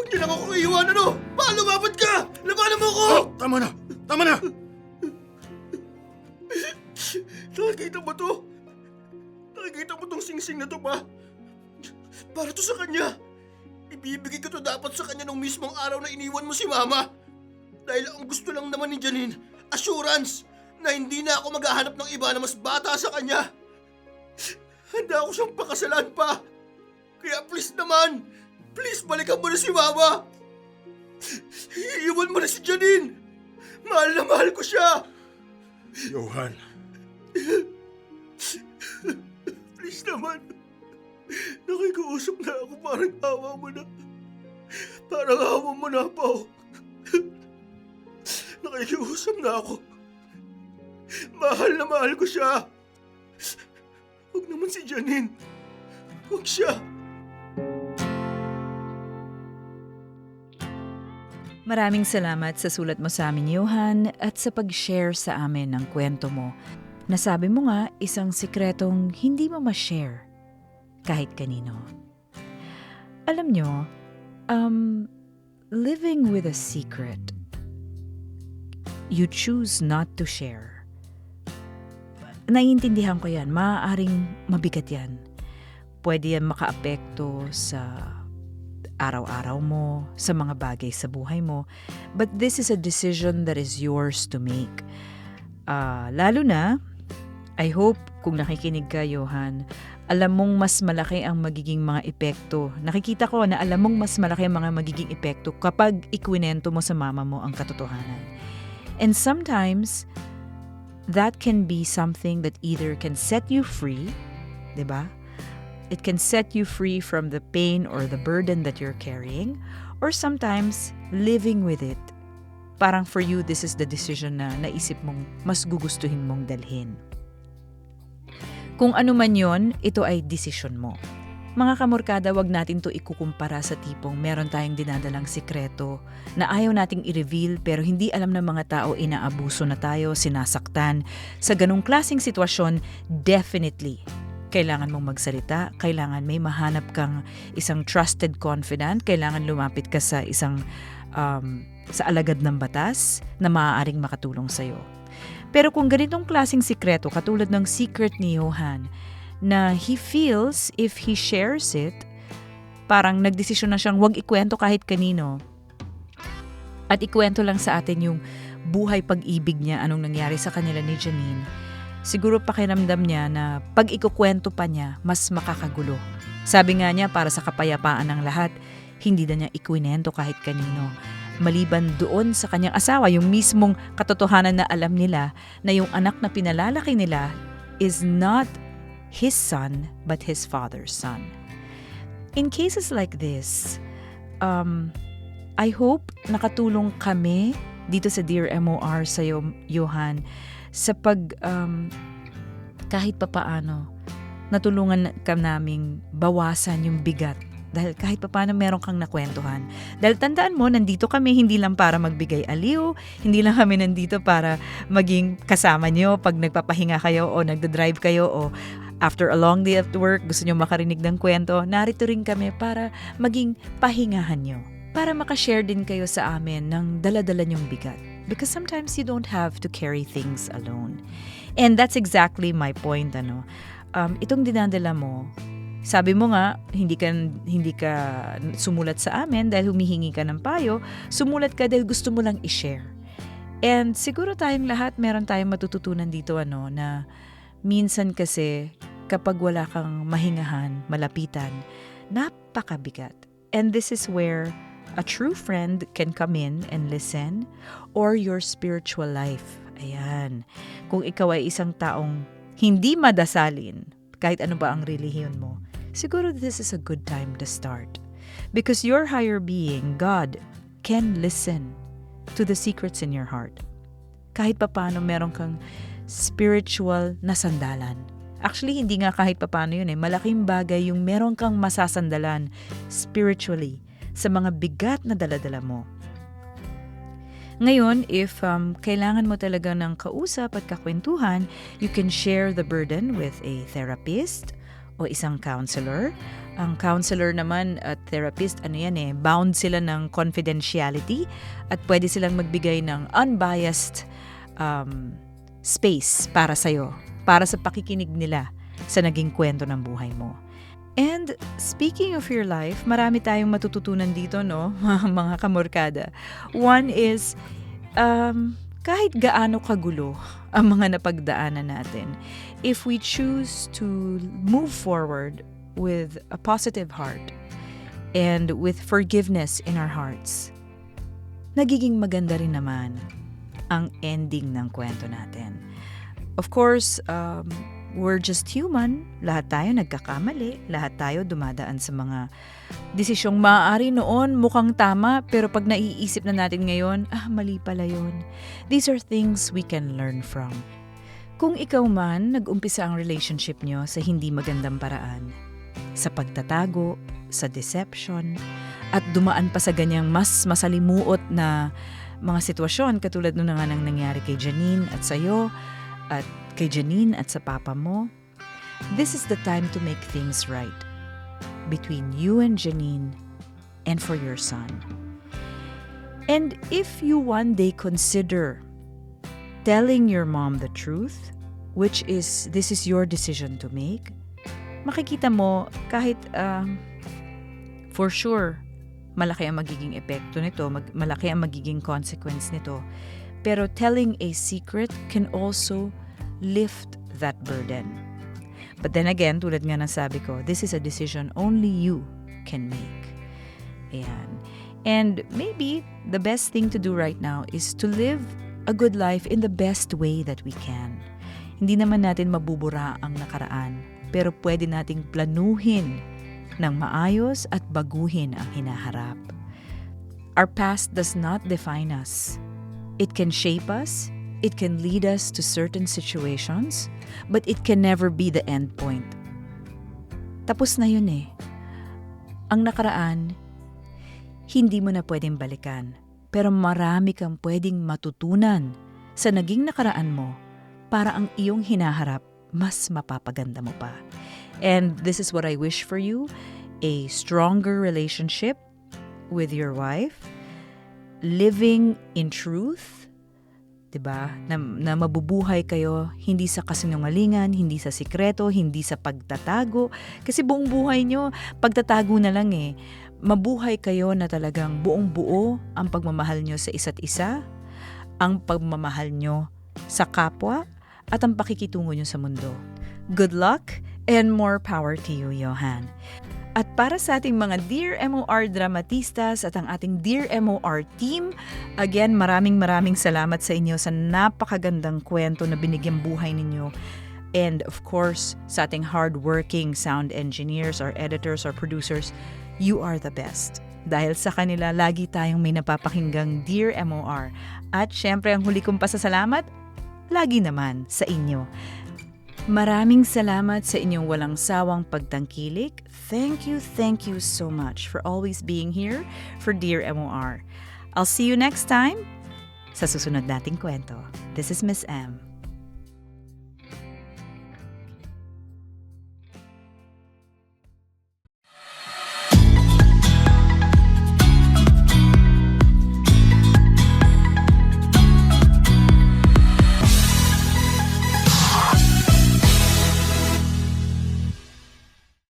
Huwag niyo lang ako iiwan, ano? Paano lumapit ka? Labanan mo ako! Oh, tama na! Tama na! Nakikita mo to? Nakikita mo tong singsing na to ba? Para to sa kanya. Ibibigay ko to dapat sa kanya nung mismong araw na iniwan mo si Mama. Dahil ang gusto lang naman ni Janine, assurance na hindi na ako maghahanap ng iba na mas bata sa kanya. Handa ako siyang pakasalan pa. Kaya please naman, please balikan mo na si Mama. Iiwan mo na si Janine. Mahal na mahal ko siya. Johan, Please naman. Nakikiusap na ako, parang awa mo na. Parang awa mo na, Pao. Nakikiusap na ako. Mahal na mahal ko siya. Huwag naman si Janine. Huwag siya. Maraming salamat sa sulat mo sa amin, Johan, at sa pag-share sa amin ng kwento mo. Nasabi mo nga, isang sikretong hindi mo ma-share kahit kanino. Alam nyo, living with a secret, you choose not to share. Naiintindihan ko yan, maaaring mabigat yan. Pwede yan makaapekto sa araw-araw mo, sa mga bagay sa buhay mo. But this is a decision that is yours to make. Lalo na, I hope kung nakikinig ka, Johan, alam mong mas malaki ang magiging mga epekto. Nakikita ko na alam mong mas malaki ang mga magiging epekto kapag ikwinento mo sa mama mo ang katotohanan. And sometimes, that can be something that either can set you free, di ba? It can set you free from the pain or the burden that you're carrying, or sometimes living with it. Parang for you, this is the decision na naisip mong mas gugustuhin mong dalhin. Kung ano man yon, ito ay desisyon mo. Mga kamorkada, wag natin to ikukumpara sa tipong meron tayong dinadalang sikreto na ayaw nating i-reveal pero hindi alam ng mga tao inaabuso na tayo, sinasaktan. Sa ganung klaseng sitwasyon, definitely kailangan mong magsalita, kailangan may mahanap kang isang trusted confidant, kailangan lumapit ka sa isang sa alagad ng batas na maaaring makatulong sa'yo. Pero kung ganitong klaseng sikreto, katulad ng secret ni Johan, na he feels if he shares it, parang nagdesisyon na siyang wag ikwento kahit kanino. At ikwento lang sa atin yung buhay pag-ibig niya, anong nangyari sa kanila ni Janine. Siguro pakiramdam niya na pag ikukwento pa niya, mas makakagulo. Sabi nga niya, para sa kapayapaan ng lahat, hindi na niya ikwinento kahit kanino. Maliban doon sa kanyang asawa, yung mismong katotohanan na alam nila na yung anak na pinalalaki nila is not his son, but his father's son. In cases like this, I hope nakatulong kami dito sa Dear MOR sa'yo, Johan, sa kahit papaano, natulungan ka naming bawasan yung bigat. Dahil kahit papaano meron kang nakwentuhan. Dahil tandaan mo, nandito kami hindi lang para magbigay aliw, hindi lang kami nandito para maging kasama nyo pag nagpapahinga kayo o nagdadrive kayo o after a long day at work, gusto nyo makarinig ng kwento, narito rin kami para maging pahingahan nyo. Para makashare din kayo sa amin ng dala-dala nyong bigat. Because sometimes you don't have to carry things alone. And that's exactly my point, itong dinadala mo, sabi mo nga, hindi ka sumulat sa amin dahil humihingi ka ng payo, sumulat ka dahil gusto mo lang i-share. And siguro tayong lahat, meron tayong matututunan dito, na minsan kasi kapag wala kang mahingahan, malapitan, napakabigat. And this is where a true friend can come in and listen, or your spiritual life. Ayan. Kung ikaw ay isang taong hindi madasalin, kahit ano ba ang relihiyon mo, siguro this is a good time to start. Because your higher being, God, can listen to the secrets in your heart. Kahit papaano meron kang spiritual na sandalan. Actually, hindi nga kahit papaano yun malaking bagay yung meron kang masasandalan spiritually sa mga bigat na daladala mo. Ngayon, if kailangan mo talaga ng kausap at kakwentuhan, you can share the burden with a therapist o isang counselor. Ang counselor naman at therapist, bound sila ng confidentiality at pwede silang magbigay ng unbiased space para sa'yo, para sa pakikinig nila sa naging kwento ng buhay mo. And speaking of your life, marami tayong matututunan dito, no? Mga kamorkada. One is, kahit gaano kagulo ang mga napagdaanan natin, if we choose to move forward with a positive heart and with forgiveness in our hearts, nagiging maganda rin naman ang ending ng kwento natin. Of course, we're just human. Lahat tayo nagkakamali. Lahat tayo dumadaan sa mga desisyong maaari noon mukhang tama, pero pag naiisip na natin ngayon, mali pala yun. These are things we can learn from. Kung ikaw man nag-umpisa ang relationship nyo sa hindi magandang paraan, sa pagtatago, sa deception, at dumaan pa sa ganyang mas masalimuot na mga sitwasyon katulad nung nga nang nangyari kay Janine at sa'yo, at kay Janine at sa papa mo, this is the time to make things right between you and Janine and for your son. And if you one day consider telling your mom the truth, which is, this is your decision to make, makikita mo kahit for sure, malaki ang magiging epekto nito, malaki ang magiging consequence nito. Pero telling a secret can also lift that burden. But then again, tulad nga ng sabi ko, this is a decision only you can make. Ayan. And maybe the best thing to do right now is to live a good life in the best way that we can. Hindi naman natin mabubura ang nakaraan, pero pwede nating planuhin ng maayos at baguhin ang hinaharap. Our past does not define us. It can shape us, it can lead us to certain situations, but it can never be the end point. Tapos na yun eh. Ang nakaraan, hindi mo na pwedeng balikan, pero marami kang pwedeng matutunan sa naging nakaraan mo para ang iyong hinaharap mas mapapaganda mo pa. And this is what I wish for you, a stronger relationship with your wife, living in truth, 'di ba? Na mabubuhay kayo hindi sa kasinungalingan, hindi sa sikreto, hindi sa pagtatago. Kasi buong buhay nyo, pagtatago na lang eh. Mabuhay kayo na talagang buong-buo ang pagmamahal nyo sa isa't isa, ang pagmamahal nyo sa kapwa, at ang pakikitungo nyo sa mundo. Good luck and more power to you, Johan. At para sa ating mga Dear MOR dramatistas at ang ating Dear MOR team, again, maraming salamat sa inyo sa napakagandang kwento na binigyang buhay ninyo. And of course, sa ating hardworking sound engineers, our editors, our producers, you are the best. Dahil sa kanila, lagi tayong may napapakinggang Dear MOR. At syempre, ang huli kong pasasalamat, lagi naman sa inyo. Maraming salamat sa inyong walang sawang pagtangkilik. Thank you so much for always being here for Dear MOR. I'll see you next time sa susunod nating kwento. This is Miss M.